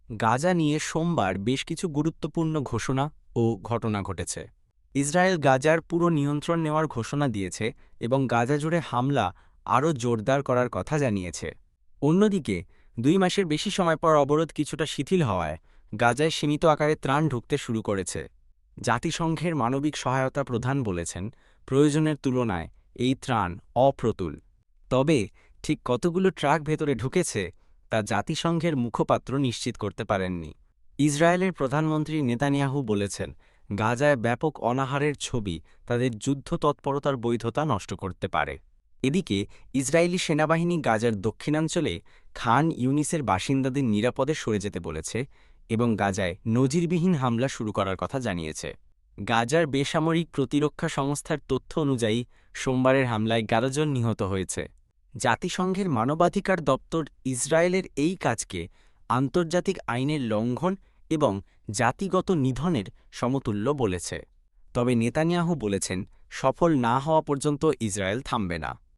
গাজা নিয়ে সোমবার বেশ কিছু গুরুত্বপূর্ণ ঘোষণা ও ঘটনা ঘটেছে। ইসরায়েল গাজার পুরো নিয়ন্ত্রণ নেওয়ার ঘোষণা দিয়েছে এবং গাজা জুড়ে হামলা আরও জোরদার করার কথা জানিয়েছে। অন্যদিকে 2 মাসের বেশি সময় পর অবরোধ কিছুটা শিথিল হওয়ায় গাজায় সীমিত আকারে ত্রাণ ঢুকতে শুরু করেছে। জাতিসংঘের মানবিক সহায়তা প্রধান বলেছেন, প্রয়োজনের তুলনায় এই ত্রাণ অপ্রতুল। তবে ঠিক কতগুলো ট্রাক ভেতরে ঢুকেছে তা জাতিসংঘের মুখপাত্র নিশ্চিত করতে পারেননি। ইসরায়েলের প্রধানমন্ত্রী নেতানিয়াহু বলেছেন, গাজায় ব্যাপক অনাহারের ছবি তাদের যুদ্ধ তৎপরতার বৈধতা নষ্ট করতে পারে। এদিকে ইসরায়েলি সেনাবাহিনী গাজার দক্ষিণাঞ্চলে খান ইউনিসের বাসিন্দাদের নিরাপদে সরে যেতে বলেছে এবং গাজায় নজিরবিহীন হামলা শুরু করার কথা জানিয়েছে। গাজার বেসামরিক প্রতিরক্ষা সংস্থার তথ্য অনুযায়ী সোমবারের হামলায় 11 জন নিহত হয়েছে। জাতিসংঘের মানবাধিকার দপ্তর ইসরায়েলের এই কাজকে আন্তর্জাতিক আইনের লঙ্ঘন এবং জাতিগত নিধনের সমতুল্য বলেছে। তবে নেতানিয়াহু বলেছেন, সফল না হওয়া পর্যন্ত ইসরায়েল থামবে না।